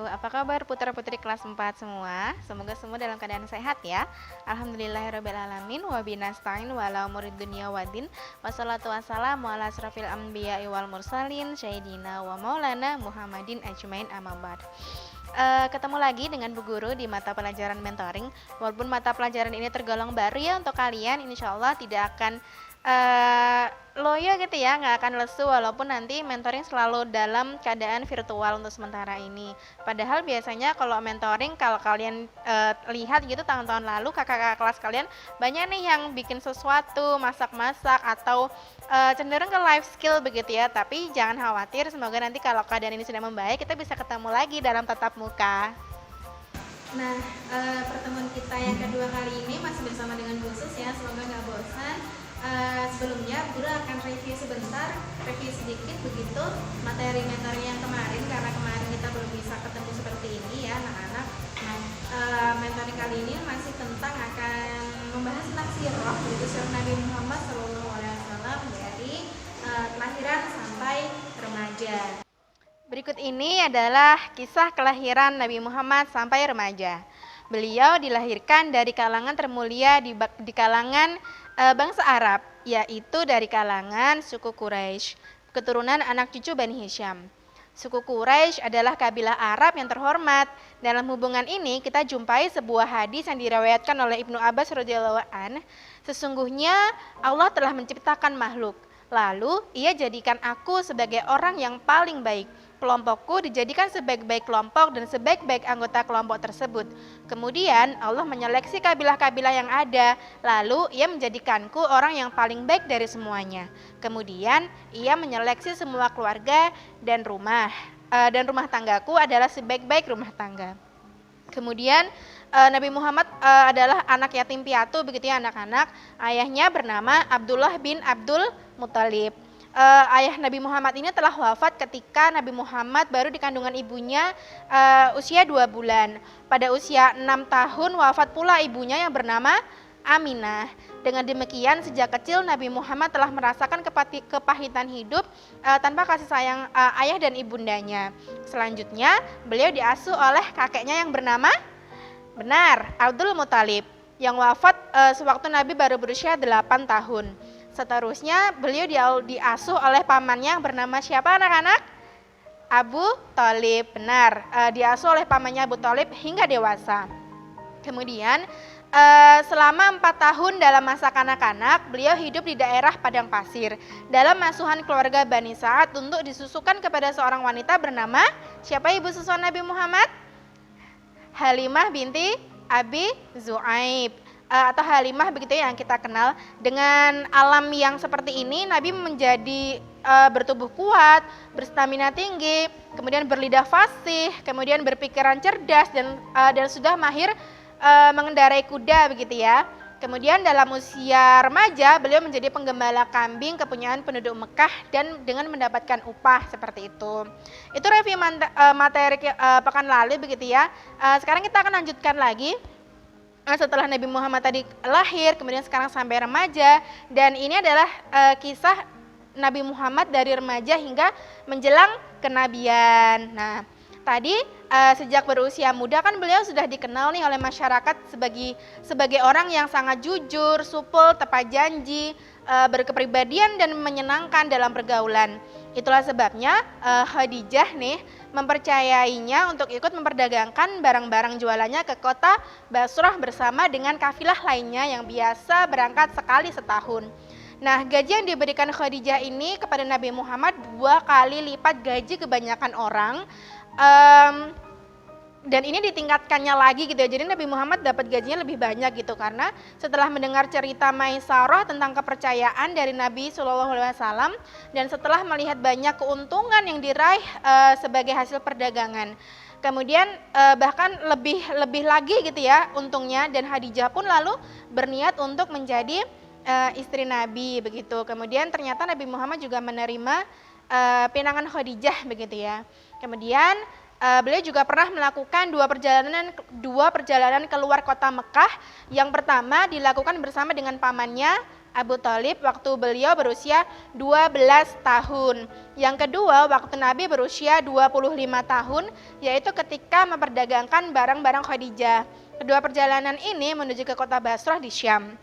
Apa kabar putra-putri kelas 4 semua? Semoga semua dalam keadaan sehat ya. Alhamdulillahirrabbilalamin. Wabinastain wala umurid dunia wadin. Wassalatu wassalamu ala asrafil anbiya wal mursalin. Syahidina wa maulana Muhammadin ajmain amma ba'd. Ketemu lagi dengan Bu Guru di mata pelajaran mentoring. Walaupun mata pelajaran ini tergolong baru ya untuk kalian, insya Allah tidak akan loyo gitu ya, nggak akan lesu walaupun nanti mentoring selalu dalam keadaan virtual untuk sementara ini. Padahal biasanya kalau mentoring, kalau kalian lihat gitu tahun-tahun lalu kakak-kakak kelas kalian banyak nih yang bikin sesuatu, masak-masak atau cenderung ke life skill begitu ya. Tapi jangan khawatir, semoga nanti kalau keadaan ini sudah membaik kita bisa ketemu lagi dalam tatap muka. Nah, pertemuan kita yang kedua kali ini masih bersama dengan Bu Sus ya, semoga nggak bosan. Sebelumnya Guru akan review sebentar, review sedikit begitu materi mentoring yang kemarin, karena kemarin kita belum bisa ketemu seperti ini ya anak-anak. Nah, mentoring kali ini masih tentang akan membahas tentang sirah, yaitu sirah Nabi Muhammad SAW dari kelahiran sampai remaja. Berikut ini adalah kisah kelahiran Nabi Muhammad sampai remaja. Beliau dilahirkan dari kalangan termulia di kalangan bangsa Arab, yaitu dari kalangan suku Quraisy, keturunan anak cucu Bani Hisham. Suku Quraisy adalah kabilah Arab yang terhormat. Dalam hubungan ini kita jumpai sebuah hadis yang diriwayatkan oleh Ibnu Abbas radhiyallahu an. Sesungguhnya Allah telah menciptakan makhluk, lalu Ia jadikan aku sebagai orang yang paling baik. Kelompokku dijadikan sebaik-baik kelompok dan sebaik-baik anggota kelompok tersebut. Kemudian Allah menyeleksi kabilah-kabilah yang ada, lalu Ia menjadikanku orang yang paling baik dari semuanya. Kemudian Ia menyeleksi semua keluarga dan rumah tanggaku adalah sebaik-baik rumah tangga. Kemudian Nabi Muhammad adalah anak yatim piatu begitu ya anak-anak. Ayahnya bernama Abdullah bin Abdul Muthalib. Ayah Nabi Muhammad ini telah wafat ketika Nabi Muhammad baru di kandungan ibunya usia 2 bulan. Pada usia 6 tahun wafat pula ibunya yang bernama Aminah. Dengan demikian sejak kecil Nabi Muhammad telah merasakan kepahitan hidup tanpa kasih sayang ayah dan ibundanya. Selanjutnya beliau diasuh oleh kakeknya yang bernama Abdul Muthalib yang wafat sewaktu Nabi baru berusia 8 tahun. Seterusnya beliau diasuh oleh pamannya yang bernama siapa anak-anak? Abu Thalib, benar. Diasuh oleh pamannya Abu Thalib hingga dewasa. Kemudian selama 4 tahun dalam masa kanak-kanak, beliau hidup di daerah padang pasir dalam asuhan keluarga Bani Sa'ad untuk disusukan kepada seorang wanita bernama siapa ibu susuan Nabi Muhammad? Halimah binti Abi Zu'aib. Atau Halimah begitu yang kita kenal. Dengan alam yang seperti ini Nabi menjadi bertubuh kuat, berstamina tinggi, kemudian berlidah fasih, kemudian berpikiran cerdas dan sudah mahir mengendarai kuda begitu ya. Kemudian dalam usia remaja beliau menjadi penggembala kambing kepunyaan penduduk Mekah dan dengan mendapatkan upah seperti itu. Itu review materi pekan lalu begitu ya. Sekarang kita akan lanjutkan lagi. Setelah Nabi Muhammad tadi lahir, kemudian sekarang sampai remaja, dan ini adalah kisah Nabi Muhammad dari remaja hingga menjelang kenabian. Nah, tadi sejak berusia muda kan beliau sudah dikenal nih oleh masyarakat sebagai orang yang sangat jujur, supel, tepat janji, berkepribadian dan menyenangkan dalam pergaulan. Itulah sebabnya Khadijah nih mempercayainya untuk ikut memperdagangkan barang-barang jualannya ke kota Basrah bersama dengan kafilah lainnya yang biasa berangkat sekali setahun. Nah, gaji yang diberikan Khadijah ini kepada Nabi Muhammad 2 kali lipat gaji kebanyakan orang. Dan ini ditingkatkannya lagi gitu ya. Jadi Nabi Muhammad dapat gajinya lebih banyak gitu karena setelah mendengar cerita Maisarah tentang kepercayaan dari Nabi SAW dan setelah melihat banyak keuntungan yang diraih sebagai hasil perdagangan. Kemudian bahkan lebih lagi gitu ya untungnya, dan Khadijah pun lalu berniat untuk menjadi istri Nabi begitu. Kemudian ternyata Nabi Muhammad juga menerima pinangan Khadijah begitu ya. Kemudian beliau juga pernah melakukan dua perjalanan keluar kota Mekah. Yang pertama dilakukan bersama dengan pamannya Abu Thalib waktu beliau berusia 12 tahun. Yang kedua, waktu Nabi berusia 25 tahun, yaitu ketika memperdagangkan barang-barang Khadijah. Kedua perjalanan ini menuju ke kota Basrah di Syam.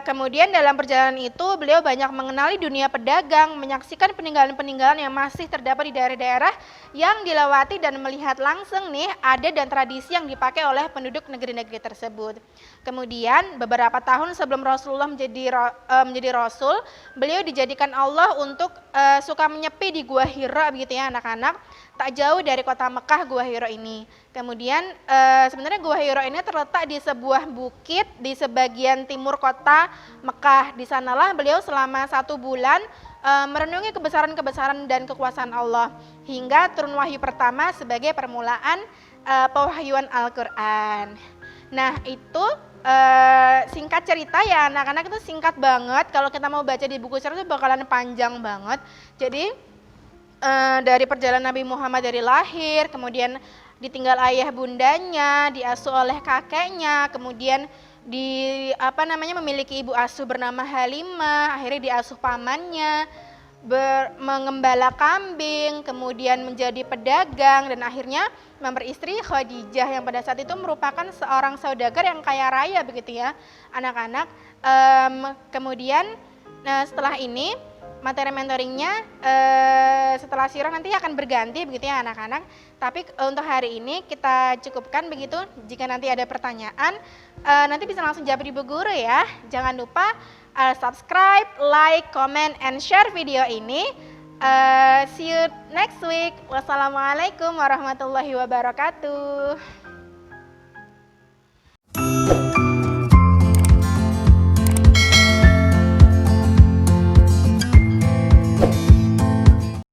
Kemudian dalam perjalanan itu beliau banyak mengenali dunia pedagang, menyaksikan peninggalan-peninggalan yang masih terdapat di daerah-daerah yang dilewati dan melihat langsung nih adat dan tradisi yang dipakai oleh penduduk negeri-negeri tersebut. Kemudian beberapa tahun sebelum Rasulullah menjadi Rasul, beliau dijadikan Allah untuk suka menyepi di Gua Hira begitu ya anak-anak, tak jauh dari kota Mekah Gua Hira ini. Kemudian sebenarnya Gua Hira ini terletak di sebuah bukit di sebagian timur kota Mekah. Di sanalah beliau selama 1 bulan merenungi kebesaran-kebesaran dan kekuasaan Allah hingga turun wahyu pertama sebagai permulaan pewahyuan Al-Quran. Nah itu singkat cerita ya anak-anak, itu singkat banget. Kalau kita mau baca di buku sejarah itu bakalan panjang banget. Jadi dari perjalanan Nabi Muhammad dari lahir, kemudian ditinggal ayah bundanya, diasuh oleh kakeknya, kemudian memiliki ibu asuh bernama Halimah, akhirnya diasuh pamannya, mengembala kambing, kemudian menjadi pedagang, dan akhirnya memperistri Khadijah yang pada saat itu merupakan seorang saudagar yang kaya raya begitu ya anak-anak. Kemudian setelah ini materi mentoringnya setelah sirah nanti akan berganti begitu ya anak-anak. Tapi untuk hari ini kita cukupkan begitu. Jika nanti ada pertanyaan nanti bisa langsung jawab di Bu Guru ya. Jangan lupa subscribe, like, comment, and share video ini. See you next week. Wassalamualaikum warahmatullahi wabarakatuh.